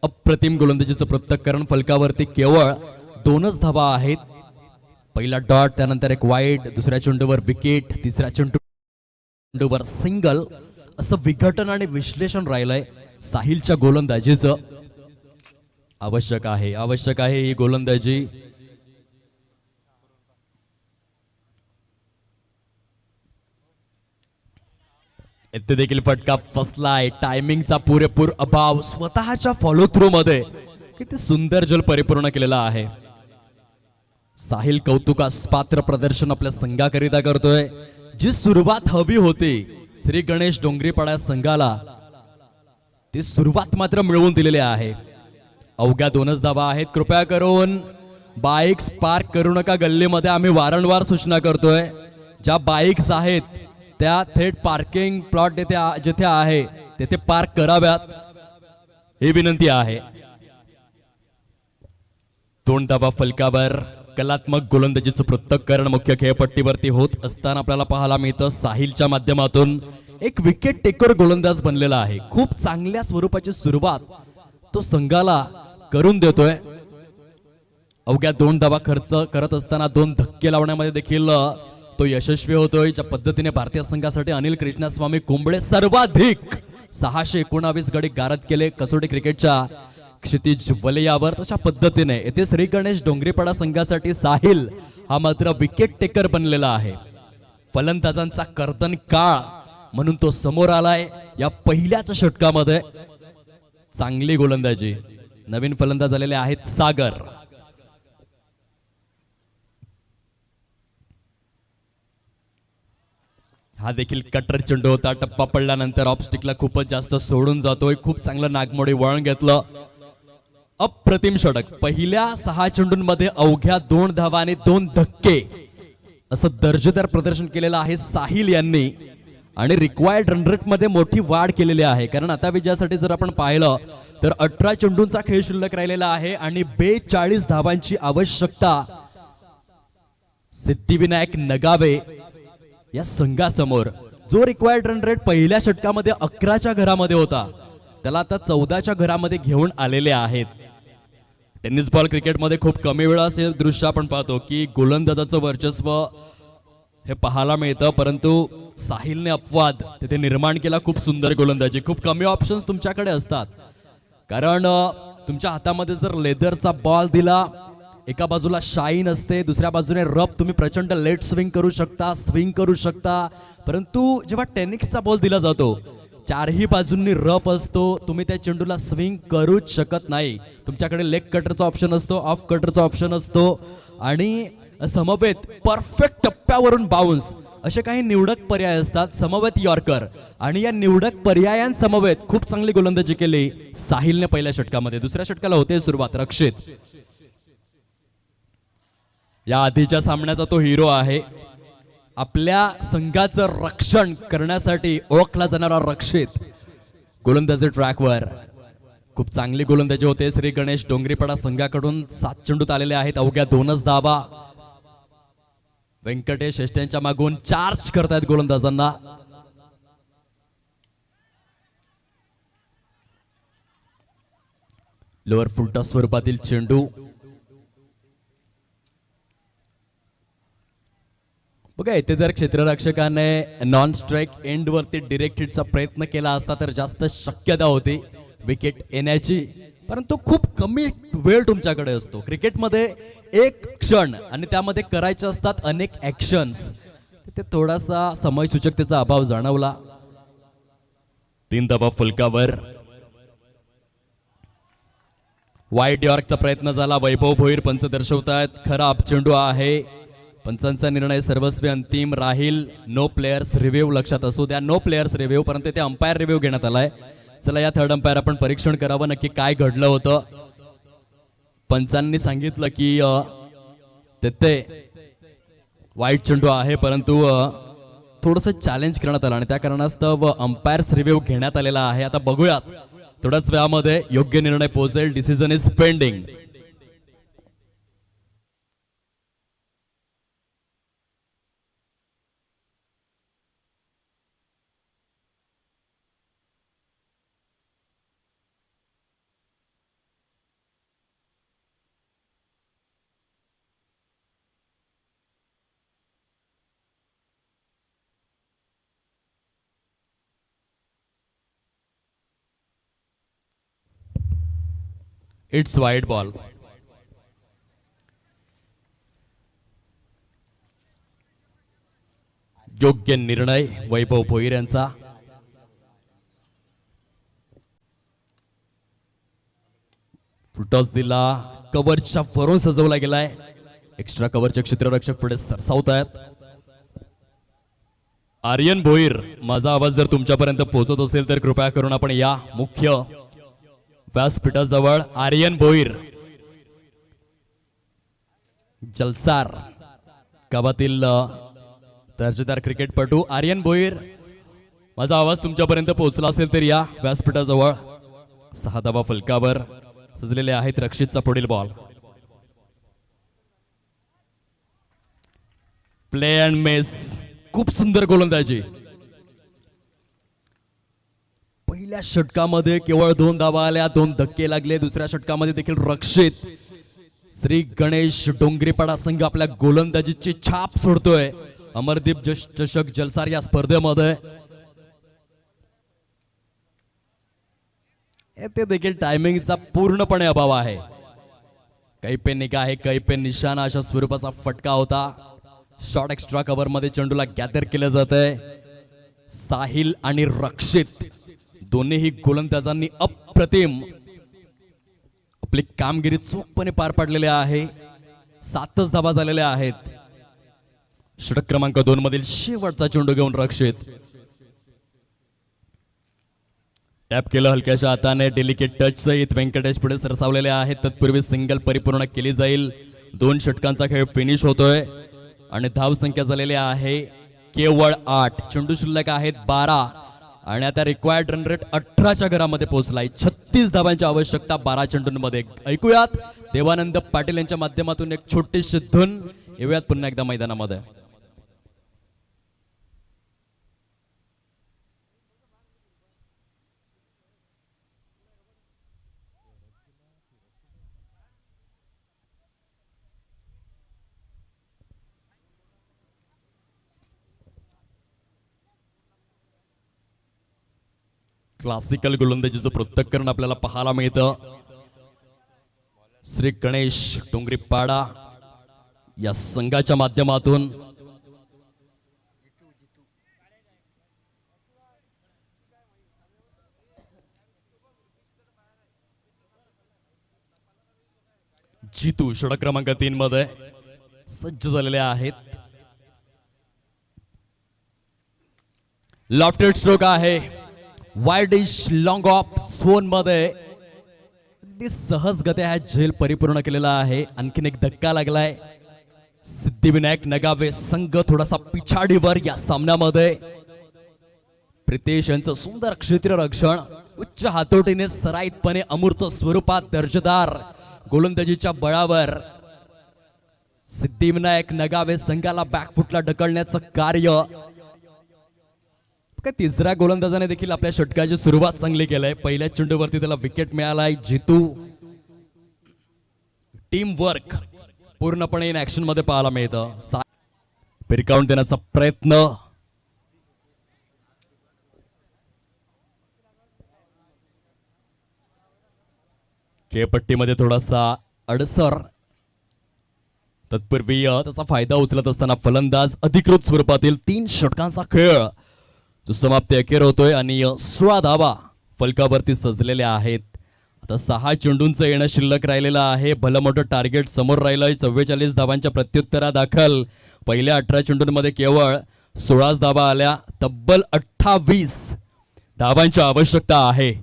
अप्रतिम गोलंदाजीचं पृथक्करण. फलकावरती केवळ 2च धावा आहेत. पहिला डॉट, त्यानंतर एक वाईड, दुसऱ्या चेंडूवर विकेट, तिसऱ्या चेंडूवर सिंगल. असं विघटन आणि विश्लेषण राहिलंय साहिलच्या गोलंदाजीचं. आवश्यक आहे ही गोलंदाजी. इथे देखील फटका फसलाय. टायमिंगचा पुरेपूर अभाव. स्वतःच्या फॉलो थ्रू मध्ये किती सुंदर जल परिपूर्ण केलेला आहे. साहिल कौतुकास पात्र प्रदर्शन आपल्या संघाकरिता करतोय. जी सुरुवात हवी होती श्री गणेश डोंगरीपाडा संघाला, ती सुरुवात मात्र मिळवून दिलेली आहे. अवघ्या 2च धावा आहेत. कृपया करून बाईक्स पार्क करू नका गल्लीमध्ये. आम्ही वारंवार सूचना करतोय. ज्या बाईक्स आहेत त्या थेट पार्किंग प्लॉट जिथे आहे तेथे पार्क कराव्यात, ही विनंती आहे. 2 धावा फलकावर. कलात्मक गोलंदाजीचं पृथक्करण मुख्य खेळपट्टीवरती होत असताना आपल्याला पाहायला मिळतं. साहिलच्या माध्यमातून एक विकेट टेकर गोलंदाज बनलेला आहे. खूप चांगल्या स्वरूपाची सुरुवात तो संघाला करून देतोय. अवघ्या 2 धावा खर्च करत असताना 2 धक्के लावण्यामध्ये देखील तो यशस्वी होतोय. ज्या पद्धतीने भारतीय संघासाठी अनिल कृष्णस्वामी कुंबळे सर्वाधिक 619 गडी गारद केले कसोटी क्रिकेटच्या क्षितिज वलयावर, तशा पद्धतीने येथे श्री गणेश डोंगरीपाडा संघासाठी साहिल हा मात्र विकेट टेकर बनलेला आहे. फलंदाजांचा कर्तन काळ म्हणून तो समोर आलाय या पहिल्याच षटकामध्ये. चांगली गोलंदाजी. नवीन फलंदाज आलेले आहेत सागर. हा देखील कटर चेंडू होता. टप्पा पडल्यानंतर ऑफस्टिकला खूपच जास्त सोडून जातोय. खूप चांगलं नागमोडी वळण घेतलं. अप्रतिम षटक. पहिल्या 6 चेंडूंमध्ये अवघ्या 2 धावा आणि 2 धक्के असं दर्जेदार प्रदर्शन केलेलं आहे साहिल यांनी. आणि रिक्वायर्ड रन रेट मध्ये मोठी वाढ केलेली आहे. कारण आता विजयासाठी जर आपण पाहिलं तर 18 चेंडूंचा खेळ शिल्लक राहिलेला आहे आणि 42 धावांची आवश्यकता सिद्धिविनायक नगावे या संघासमोर. जो रिक्वायर्ड रन रेट पहिल्या षटकामध्ये 11च्या घरामध्ये होता त्याला आता 14च्या घरामध्ये घेऊन आलेले आहेत. टेनिस बॉल क्रिकेटमध्ये खूप कमी वेळा असे दृश्य आपण पाहतो की गोलंदाजाचं वर्चस्व हे पाहायला मिळतं, परंतु साहिलने अपवाद तिथे निर्माण केला. खूप सुंदर गोलंदाजी. खूप कमी ऑप्शन्स तुमच्याकडे असतात कारण तुमच्या हातामध्ये जर लेदरचा बॉल दिला, एका बाजूला शाईन असते, दुसऱ्या बाजूने रफ. तुम्ही प्रचंड लेट स्विंग करू शकता, स्विंग करू शकता, परंतु जेव्हा टेनिसचा बॉल दिला जातो चारही बाजूंनी रफ असतो. तुम्ही त्या चेंडूला स्विंग करूच शकत नाही. तुमच्याकडे लेग कटरचा ऑप्शन असतो, ऑफ कटरचा ऑप्शन असतो आणि समवेत परफेक्ट टप्प्यावरून बाउन्स असे काही निवडक पर्याय असतात. समवेत यॉर्कर आणि या निवडक पर्यायांसमवेत खूप चांगली गोलंदाजी केली साहिलने पहिल्या षटकामध्ये. दुसऱ्या षटकाला होते सुरुवात. रक्षित या आधीच्या सामन्याचा तो हिरो आहे. आपल्या संघाचं रक्षण करण्यासाठी ओळखला जाणारा रक्षित. गोलंदाजी ट्रॅकवर खूप चांगली गोलंदाजी होते. श्री गणेश डोंगरीपाडा संघाकडून 7 चेंडूत आलेले आहेत अवघ्या 2च धावा. व्यंकटेश एस्टेंच्या मागून चार्ज करतायत गोलंदाजांना. लोअर फुलटा स्वरूपातील चेंडू. बघा इथे जर क्षेत्ररक्षकाने नॉन स्ट्राईक एंड वरती डिरेक्ट हिटचा प्रयत्न केला असता तर जास्त शक्यता होती विकेट येण्याची, परंतु खूप कमी वेळ तुमच्याकडे असतो. क्रिकेटमध्ये एक क्षण आणि त्यामध्ये करायचे असतात अनेक ऍक्शन्स. ते थोडासा समयसूचकतेचा अभाव जाणवला. 3 धावा फलकावर. वाईट यॉर्कचा प्रयत्न झाला. वैभव भोईर पंच दर्शवतायत खराब चेंडू आहे. पंचांचा निर्णय सर्वस्वी अंतिम राहील. नो प्लेयर्स रिव्ह्यू लक्षात असू द्या. नो प्लेयर्स रिव्ह्यू, परंतु ते अंपायर रिव्ह्यू घेण्यात आलाय. चला या थर्ड अंपायर आपण परीक्षण करावं नक्की काय घडलं होतं. पंचांनी सांगितलं की तिथे वाईट चेंडू आहे, परंतु थोडंसं चॅलेंज करण्यात आलं आणि त्या कारणास्तव अंपायर्स रिव्ह्यू घेण्यात आलेला आहे. आता बघूयात थोड्याच वेळामध्ये योग्य निर्णय पोहोचेल. Decision is pending. It's wide ball. योग्य निर्णय वैभव भोईर यांचा. फुटॉस दिला. कव्हरच्या वरून सजवला गेलाय. एक्स्ट्रा कव्हरचे क्षेत्ररक्षक पुढे सरसावत आहेत. आर्यन भोईर, माझा आवाज जर तुमच्यापर्यंत पोहोचत असेल तर कृपया करून आपण या मुख्य व्यासपीठाजवळ. आर्यन भोईर जलसार गावातील दर्जेदार क्रिकेटपटू. आर्यन भोईर, माझा आवाज तुमच्यापर्यंत पोहोचला असेल तर या व्यासपीठाजवळ. 6 धावा फलकावर सजलेले आहेत. रक्षितचा पुढील बॉल. Play and miss. खूप सुंदर गोलंदाजी. पहिल्या षटकामध्ये केवळ 2 धावा आल्या, 2 धक्के लागले. दुसऱ्या षटकामध्ये देखील रक्षित. श्री गणेश डोंगरीपाडा संघ आपल्या गोलंदाजीची छाप सोडतोय अमरदीप चषक जलसार या स्पर्धेमध्ये. येथे देखील टायमिंगचा पूर्णपणे अभाव आहे. काही पे निकाह आहे, काही पे निशाणा अशा स्वरूपाचा फटका होता. शॉर्ट एक्स्ट्रा कव्हर मध्ये चेंडूला गॅदर केलं जात आहे. साहिल आणि रक्षित दोन्हीही गोलंदाजांनी अप्रतिम आपली कामगिरी चोखपणे पार पाडलेली आहे. 7च धावा झालेल्या आहेत. षटक क्रमांक 2 मधील शेवटचा चेंडू घेऊन रक्षित टॅप केलं हलक्याच्या हाताने. डेलिकेट टच सहित व्यंकटेश पुढे सरसावलेले आहेत. तत्पूर्वी सिंगल परिपूर्ण केली जाईल. 2 षटकांचा खेळ फिनिश होतोय आणि धाव संख्या झालेली आहे केवळ 8. चेंडू शिल्लक आहेत 12 आणि आता रिक्वायर्ड रन रेट 18च्या घरामध्ये पोहोचलाय. 36 धावांची आवश्यकता 12 चेंडूंमध्ये. ऐकूयात देवानंद पाटील यांच्या माध्यमातून एक छोटीशी धून. येऊयात पुन्हा एकदा मैदानामध्ये. क्लासिकल गोलंदाजीचं पृथक्करण आपल्याला पाहायला मिळतं. श्री गणेश डोंगरीपाडा या संघाच्या माध्यमातून जितू षटक क्रमांक 3 मध्ये सज्ज झालेले आहेत. लॉफ्टेड स्ट्रोक आहे. वाईडिश लॉंग ऑफ झोन मध्ये अगदी सहजगत्या हा झेल परिपूर्ण केलेला आहे. आणखीन एक धक्का लागलाय. सिद्धिविनायक नगावे संघ थोडासा पिछाडीवर या सामन्यामध्ये. प्रितेश यांचं सुंदर क्षेत्ररक्षण उच्च हातोटीने सराईतपणे अमूर्त स्वरूपात दर्जेदार गोलंदाजीच्या बळावर सिद्धिविनायक नगावे संघाला बॅकफुटला ढकलण्याचं कार्य. तिसऱ्या गोलंदाजाने देखील आपल्या षटकाची सुरुवात चांगली केलंय. पहिल्या चेंडूवरती त्याला विकेट मिळालाय. जितू टीम वर्क पूर्णपणे इन ऍक्शन मध्ये पाहायला मिळतं. फिरकावून देण्याचा प्रयत्न. खेळपट्टीमध्ये थोडासा अडसर. तत्पूर्वी त्याचा फायदा उचलत असताना फलंदाज अधिकृत स्वरूपातील 3 षटकांचा खेळ जो समाप्ती अखेर होतोय आणि 16 धावा फलकावरती सजलेल्या आहेत. आता 6 चेंडूंचं येणं शिल्लक राहिलेलं आहे. भलं मोठं टार्गेट समोर राहिलंय. 44 धावांच्या प्रत्युत्तरादाखल पहिल्या 18 चेंडूंमध्ये केवळ 16 धावा आल्या. तब्बल 28 धावांची आवश्यकता आहे.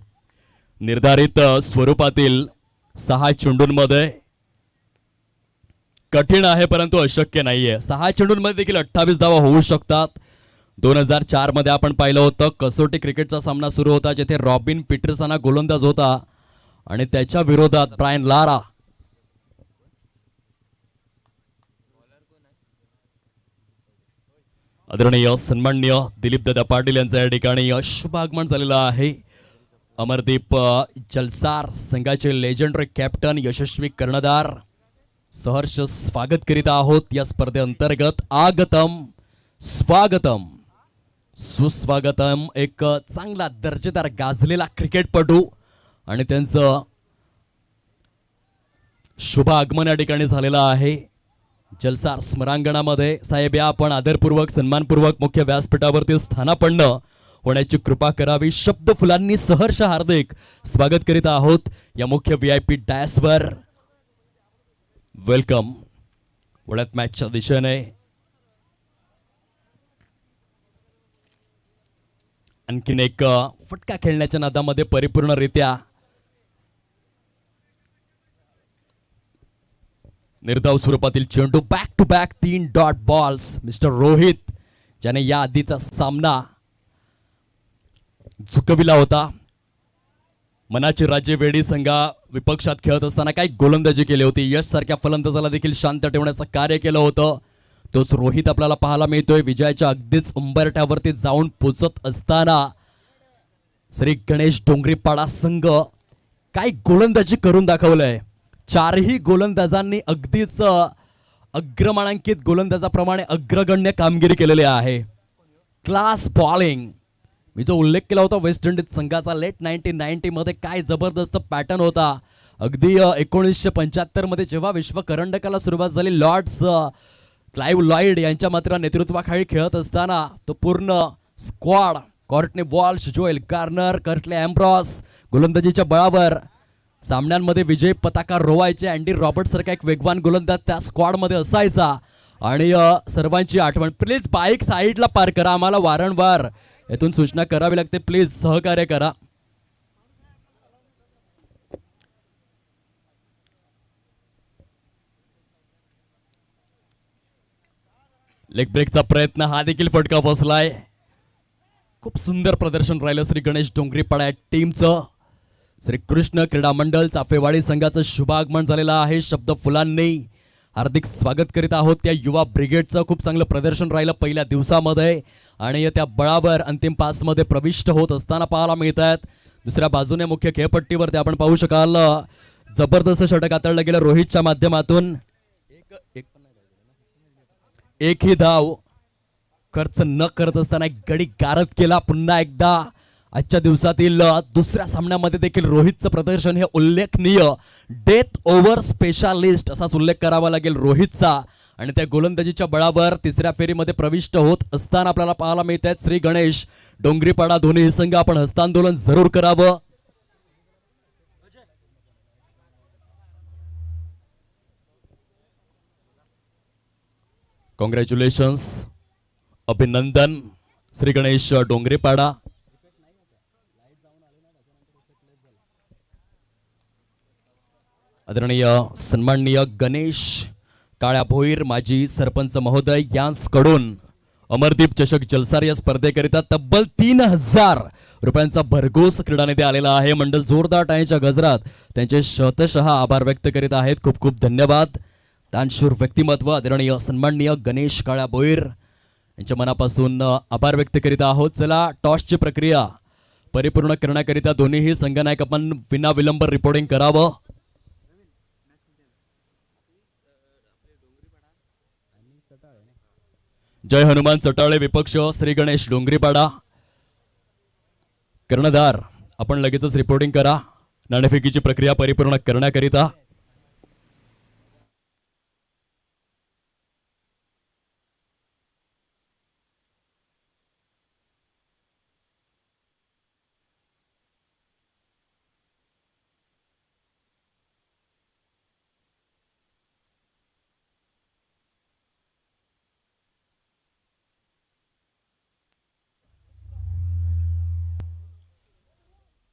निर्धारित स्वरूपातील 6 चेंडूंमध्ये कठीण आहे परंतु अशक्य नाहीये. 6 चेंडूंमध्ये देखील 28 धावा होऊ शकतात. 2004 मध्ये आपण पाहिलं होतं कसोटी क्रिकेटचा सामना सुरू होता जिथे रॉबिन पीटरसन हा गोलंदाज होता आणि त्याच्या विरोधात ब्रायन लारा आदरणीय सन्माननीय दिलीप दादा पाटील यांचं या ठिकाणी शुभ आगमन झालेलं आहे. अमरदीप जलसार संघाचे लेजेंडरी कॅप्टन यशस्वी कर्णधार सहर्ष स्वागत करीत आहोत या स्पर्धेअंतर्गत. आगतम स्वागतम सुस्वागतम. एक चांगला दर्जेदार गाजलेला क्रिकेटपटू आणि त्यांचं शुभ आगमन या ठिकाणी झालेलं आहे. जलसार स्मरांगणामध्ये साहेब या आपण आदरपूर्वक सन्मानपूर्वक मुख्य व्यासपीठावरती स्थानापन्न होण्याची कृपा करावी. शब्द फुलांनी सहर्ष हार्दिक स्वागत करीत आहोत या मुख्य VIP डॅशवर. वेलकम. वळत मॅचच्या दिशेने आणखीन एक फटका खेळण्याच्या नादामध्ये परिपूर्णरित्या निर्धाव स्वरूपातील चेंडू. Back to back 3 dot balls. Mister Rohit ज्याने या आधीचा सामना झुकविला होता. मनाची राज्य वेडी संघा विपक्षात खेळत असताना काही गोलंदाजी केली होती. यश सारख्या फलंदाजाला देखील शांत ठेवण्याचं कार्य केलं होतं. तोच रोहित आपल्याला पाहायला मिळतोय. विजयाच्या अगदीच उंबरठ्यावरती जाऊन पोचत असताना श्री गणेश डोंगरीपाडा संघ काय गोलंदाजी करून दाखवलंय. 4ही गोलंदाजांनी अगदीच अग्रमानांकित गोलंदाजाप्रमाणे अग्रगण्य कामगिरी केलेली आहे. Class bowling. मी जो उल्लेख केला होता वेस्ट इंडिज संघाचा लेट 1990 मध्ये काय जबरदस्त पॅटर्न होता. अगदी 1975 मध्ये जेव्हा विश्व करंडकाला सुरुवात झाली लॉर्ड्स क्लाइव्ह लॉईड यांच्या मात्र नेतृत्वाखाली खेळत असताना तो पूर्ण स्क्वॉड कॉर्टने वॉल्श, जोएल गार्नर, कर्टले एम्ब्रॉस गोलंदाजीच्या बळावर सामन्यांमध्ये विजय पताका रोवायचे. अँडी रॉबर्ट्स सारखा एक वेगवान गोलंदाज त्या स्क्वॉडमध्ये असायचा. आणि सर्वांची आठवण, प्लीज बाईक साईडला पार करा, आम्हाला वारंवार येथून सूचना करावी लागते, प्लीज सहकार्य करा. लेग ब्रेकचा प्रयत्न, हा देखील फटका फसलाय. खूप सुंदर प्रदर्शन राहिलं श्री गणेश डोंगरीपाडा या टीमचं. श्री कृष्ण क्रीडा मंडळ चाफेवाडी संघाचं शुभागमन झालेलं आहे. शब्द फुलांनी हार्दिक स्वागत करीत आहोत. त्या युवा ब्रिगेडचं खूप चांगलं प्रदर्शन राहिलं पहिल्या दिवसामध्ये आणि त्या बळावर अंतिम पासमध्ये प्रविष्ट होत असताना पाहायला मिळत आहेत. दुसऱ्या बाजूने मुख्य खेळपट्टीवरती आपण पाहू शकाल जबरदस्त षटक हाताळलं गेलं रोहितच्या माध्यमातून. एकही धाव खर्च न करत असताना एक गडी गारद केला. पुन्हा एकदा आजच्या दिवसातील दुसऱ्या सामन्यामध्ये देखील रोहितचं प्रदर्शन हे उल्लेखनीय. डेथ ओव्हर स्पेशालिस्ट असाच उल्लेख करावा लागेल रोहितचा. आणि त्या गोलंदाजीच्या बळावर तिसऱ्या फेरीमध्ये प्रविष्ट होत असताना आपल्याला पाहायला मिळत आहेत श्री गणेश डोंगरीपाडा दोन्ही संघ. आपण हस्तांदोलन जरूर करावं. कॉंग्रॅच्युलेशन्स, अभिनंदन श्री गणेश डोंगरीपाडा. आदरणीय सन्माननीय गणेश काळ्या भोईर माजी सरपंच महोदय यांकडून अमरदीप चषक जलसार या स्पर्धेकरिता तब्बल 3000 रुपयांचा भरघोस क्रीडा निधी आलेला आहे. मंडळ जोरदार टाळ्यांच्या गजरात त्यांचे शतशः आभार व्यक्त करीत आहेत. खूप खूप धन्यवाद. दानशूर व्यक्तिमत्व आदरणीय सन्माननीय गणेश काळ्या भोईर यांच्या मनापासून आभार व्यक्त करीत आहोत. चला, टॉसची प्रक्रिया परिपूर्ण करण्याकरिता दोन्हीही संघनायक आपण विनाविलंब रिपोर्टिंग करावं. जय हनुमान चटाळे विपक्ष श्री गणेश डोंगरीपाडा. कर्णधार आपण लगेचच रिपोर्टिंग करा नाणेफेकीची प्रक्रिया परिपूर्ण करण्याकरिता.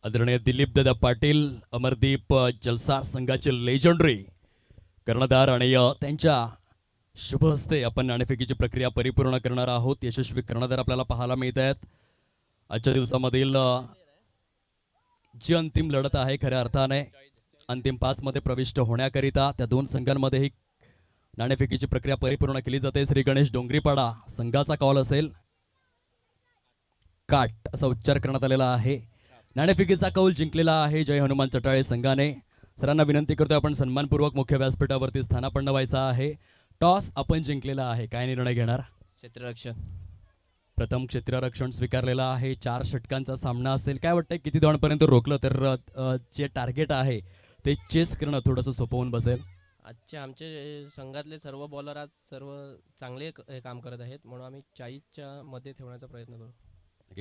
आदरणीय दिलीप दादा पाटील अमरदीप जलसार संघाचे लेजंडरी कर्णधार आणि त्यांच्या शुभ हस्ते आपण नाणेफेकीची प्रक्रिया परिपूर्ण करणार आहोत. यशस्वी कर्णधार आपल्याला पाहायला मिळत आहेत. आजच्या दिवसामधील जी अंतिम लढत आहे खऱ्या अर्थाने अंतिम 5 मध्ये प्रविष्ट होण्याकरिता त्या दोन संघांमध्ये ही नाणेफेकीची प्रक्रिया परिपूर्ण केली जाते. श्री गणेश डोंगरीपाडा संघाचा कॉल असेल. काट असा उच्चार करण्यात आलेला आहे. नाणेफेकीचा कौल जिंकलेला आहे जय हनुमान चटाळे संघाने. सरांना विनंती करतोय आपण सन्मानपूर्वक मुख्य व्यासपीठावरती स्थानापन्न व्हायचा आहे. टॉस आपण जिंकलेला आहे. काय निर्णय घेणार? क्षेत्ररक्षण. प्रथम क्षेत्ररक्षण स्वीकारलेला आहे. 4 षटकांचा सामना असेल. काय वाटतंय किती धावांपर्यंत रोखलं तर जे टार्गेट आहे ते चेस करणं थोडंसं सोपवून बसेल? आमचे संघातले सर्व बॉलर आज सर्व चांगले काम करत आहेत, म्हणून आम्ही 40च्या मध्ये ठेवण्याचा प्रयत्न करू.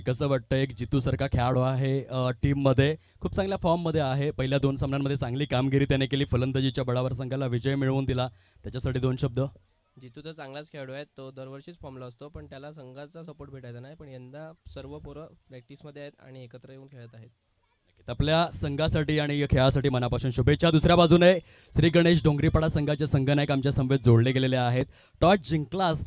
कसं वाटतं एक जितू सारखा खेळाडू आहे टीम मध्ये, खूप चांगल्या फॉर्म मध्ये आहे. पहिल्या 2 सामन्यांमध्ये चांगली कामगिरी त्याने केली. फलंदाजीच्या बळावर संघाला विजय मिळवून दिला. त्याच्यासाठी 2 शब्द. जितू तर चांगलाच खेळाडू आहे. तो दरवर्षीच फॉर्मला असतो, पण त्याला संघाचा सपोर्ट भेटायचा नाही. पण यंदा सर्व पोरं प्रॅक्टिसमध्ये आहेत आणि एकत्र येऊन खेळत आहेत. आपल्या संघासाठी आणि या खेळासाठी मनापासून शुभेच्छा. दुसऱ्या बाजूने श्री गणेश डोंगरीपाडा संघाचे संघनायक आमच्या समवेत जोडले गेलेले आहेत. टॉस जिंकला असता